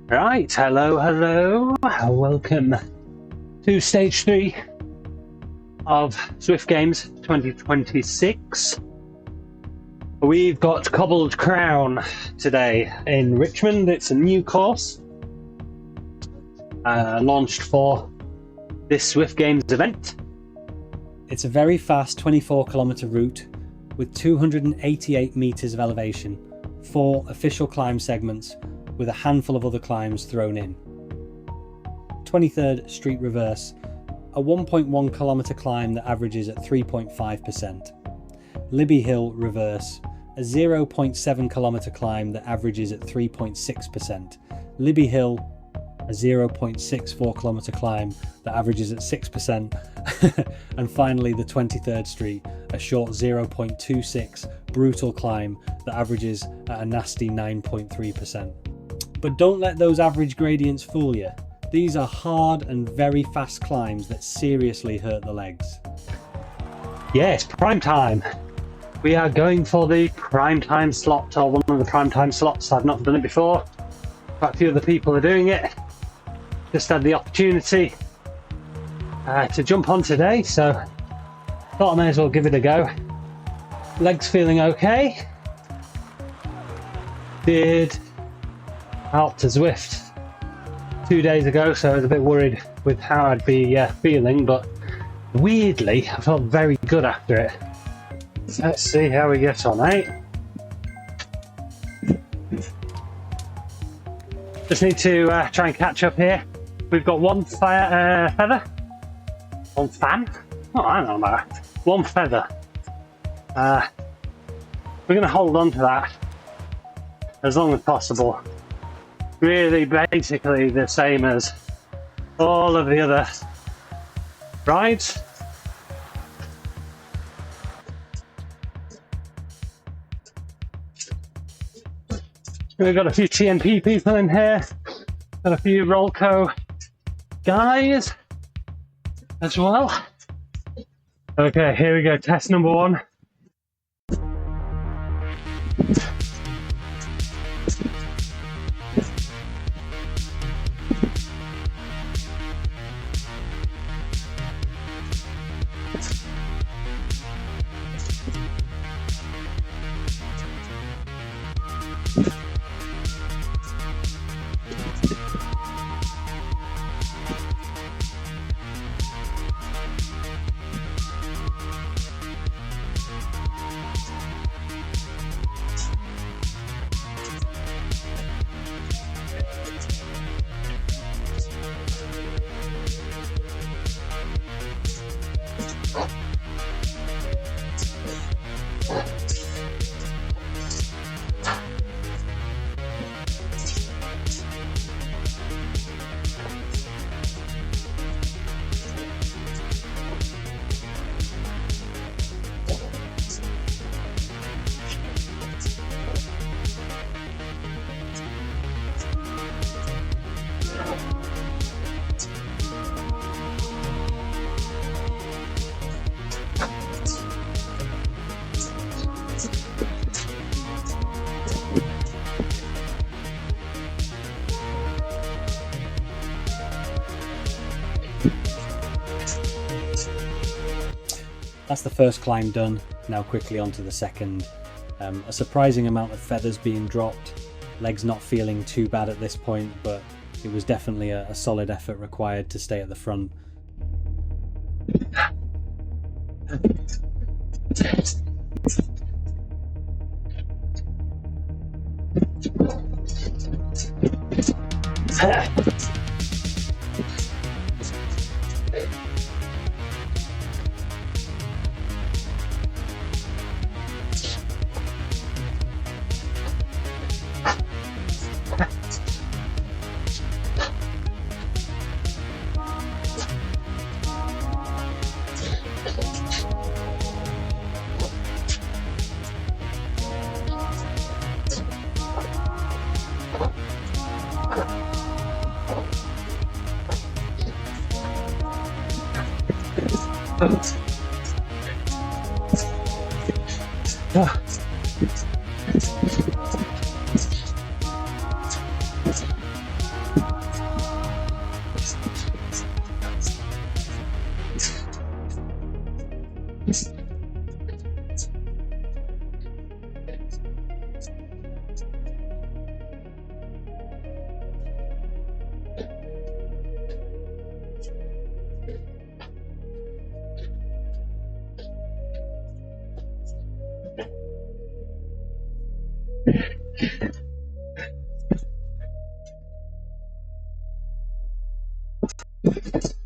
Right, hello, welcome to stage 3 of Zwift Games 2026. We've got Cobbled Crown today in Richmond. It's a new course launched for this Zwift Games event. It's a very fast 24-kilometre route with 288 metres of elevation, 4 official climb segments with a handful of other climbs thrown in. 23rd Street Reverse, a 1.1 kilometre climb that averages at 3.5%. Libby Hill Reverse, a 0.7 kilometre climb that averages at 3.6%. Libby Hill, a 0.64 kilometre climb that averages at 6%. And finally the 23rd Street, a short 0.26 brutal climb that averages at a nasty 9.3%. But don't let those average gradients fool you. These are hard and very fast climbs that seriously hurt the legs. Yes, prime time. We are going for the prime time slot, or one of the prime time slots. I've not done it before. Quite a few other people are doing it. Just had the opportunity to jump on today, so thought I may as well give it a go. Legs feeling okay. Did out to Zwift 2 days ago, so I was a bit worried with how I'd be feeling, but weirdly I felt very good after it. So let's see how we get on, eh? Just need to try and catch up here. We've got one feather, one fan. Oh, I don't know about that. One feather. We're going to hold on to that as long as possible. Really basically the same as all of the other rides. We've got a few TNP people in here, got a few Rolco guys as well. Okay, here we go, test number 1. That's the first climb done. Now quickly onto the second. A surprising amount of feathers being dropped. Legs not feeling too bad at this point, but it was definitely a solid effort required to stay at the front.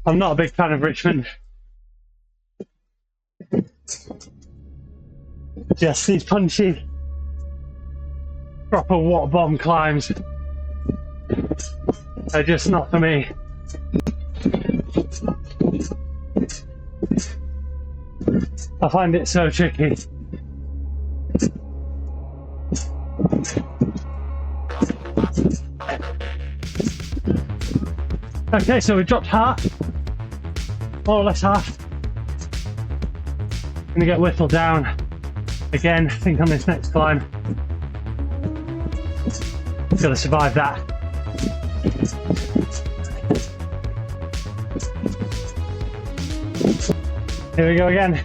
I'm not a big fan of Richmond. Just these punchy, proper water bomb climbs are just not for me. I find it so tricky. Okay, so we dropped half, more or less half. Gonna get whittled down again, I think, on this next climb. Gotta survive that. Here we go again.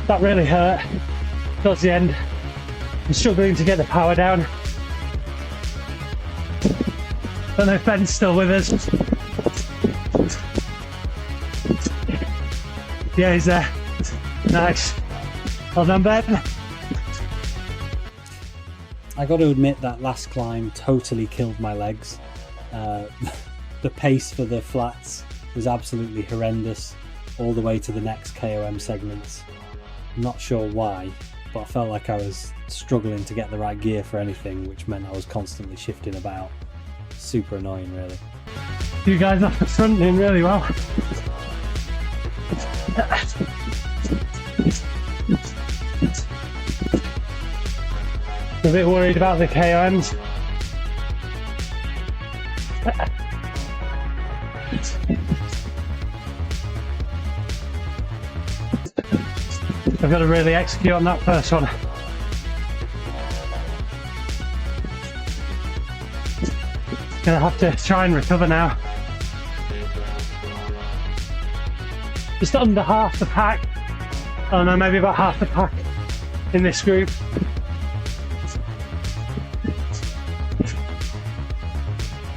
That really hurt towards the end. I'm struggling to get the power down. Don't know if Ben's still with us. Yeah, he's there. Nice. Well done, Ben. I got to admit that last climb totally killed my legs. The pace for the flats was absolutely horrendous all the way to the next KOM segments. Not sure why, but I felt like I was struggling to get the right gear for anything, which meant I was constantly shifting about. Super annoying, really. You guys off the front doing really well. A bit worried about the KOMs. I've got to really execute on that first one. Gonna have to try and recover now. Just under half the pack. Oh no, maybe about half the pack in this group.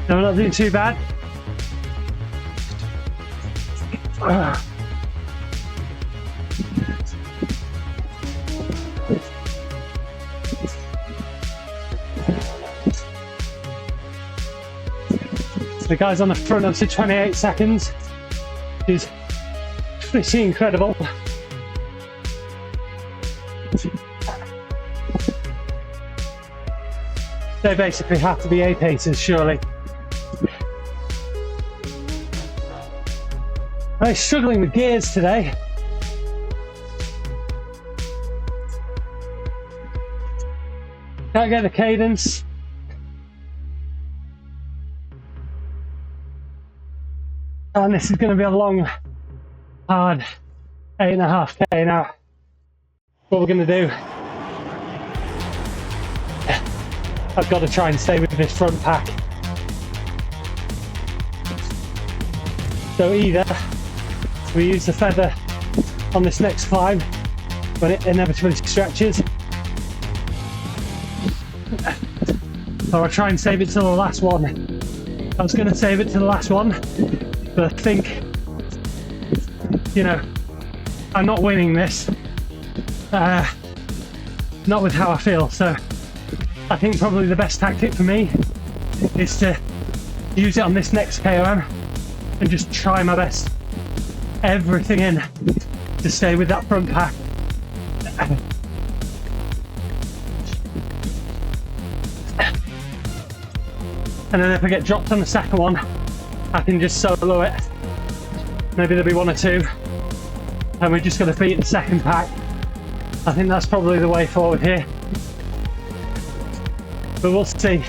No, we're not doing too bad. The guys on the front up to 28 seconds, which is pretty incredible. They basically have to be A-pacers, surely. I'm struggling with gears today. Can't get the cadence. And this is going to be a long, hard 8.5k now. What we're going to do, I've got to try and stay with this front pack. So either we use the feather on this next climb when it inevitably stretches, or I'll try and save it till the last one I was going to save it to the last one, but I think, you know, I'm not winning this. Not with how I feel, so I think probably the best tactic for me is to use it on this next KOM and just try my best, everything in, to stay with that front pack. And then if I get dropped on the second one, I can just solo it. Maybe there'll be one or two, and we just got to beat the second pack. I think that's probably the way forward here, but we'll see.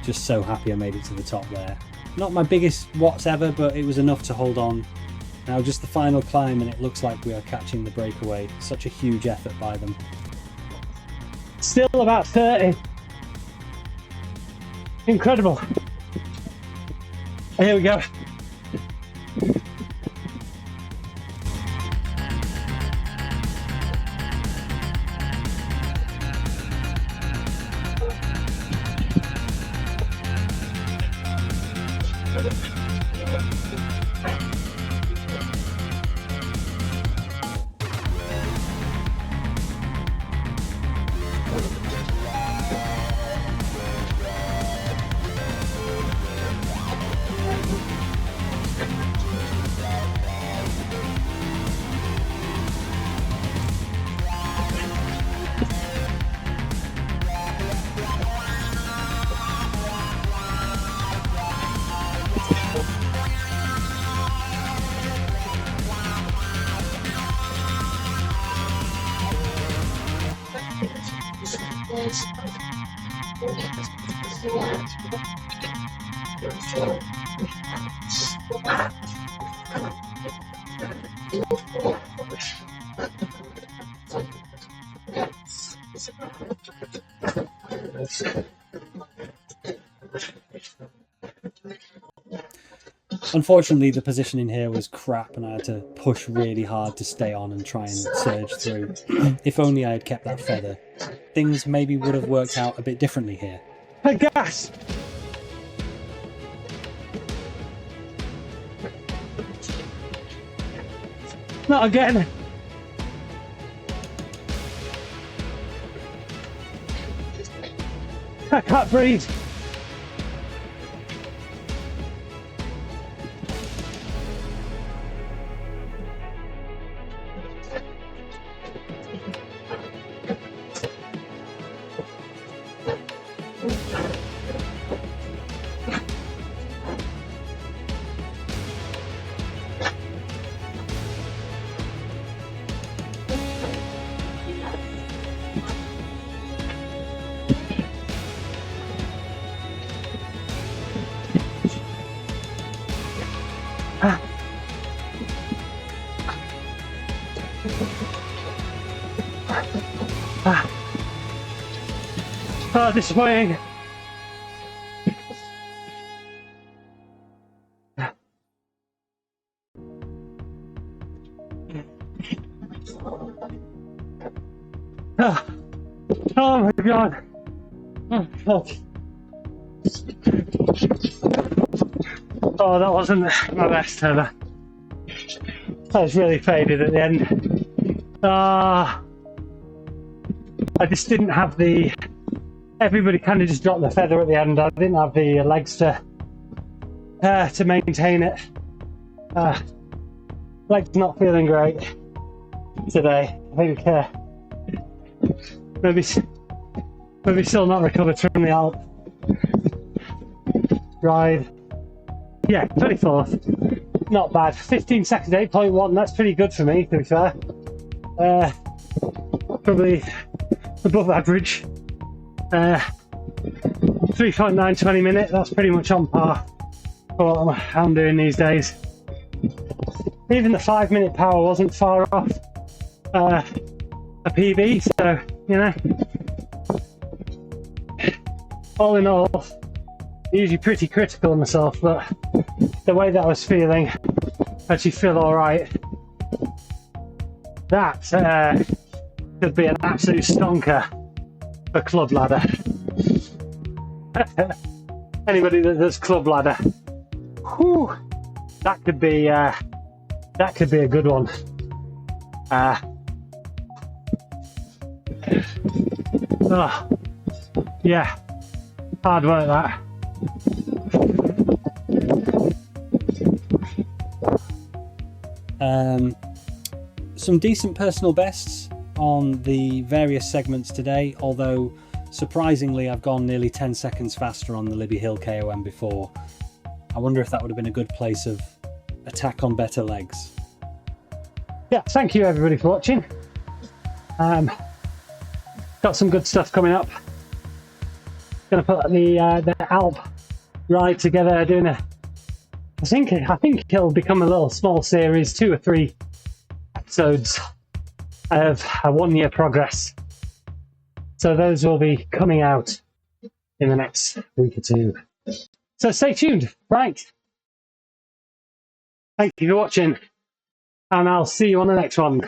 Just so happy I made it to the top there. Not my biggest watts ever, but it was enough to hold on. Now just the final climb and it looks like we are catching the breakaway. Such a huge effort by them. Still about 30. Incredible. Here we go. Unfortunately, the positioning here was crap and I had to push really hard to stay on and try and surge through. If only I had kept that feather, things maybe would have worked out a bit differently here. Hey, gas! Not again! I can't breathe! Oh, disappointing. Oh my god. Oh, fuck. Oh, that wasn't my best ever. I was really faded at the end. I just didn't have the... Everybody kind of just dropped the feather at the end. I didn't have the legs to maintain it. Legs not feeling great today. I think maybe still not recovered from the Alp ride. Yeah, 24th. Not bad. 15 seconds, 8.1. That's pretty good for me, to be fair. Probably above average. 3.9 20 minute. That's pretty much on par for what I'm doing these days. Even the 5-minute power wasn't far off a PB, so you know. All in all, usually pretty critical of myself, but the way that I was feeling, I actually feel alright. That could be an absolute stonker for club ladder. Anybody that does club ladder, whew, that could be a good one. Oh, yeah. Hard work that. Some decent personal bests on the various segments today, although surprisingly I've gone nearly 10 seconds faster on the Libby Hill KOM before. I wonder if that would have been a good place of attack on better legs. Yeah, thank you everybody for watching. Got some good stuff coming up. Gonna put the Alp ride together, doing I think it'll become a little small series, 2 or 3 episodes of a 1-year progress. So those will be coming out in the next week or 2. So stay tuned. Right. Thank you for watching, and I'll see you on the next one.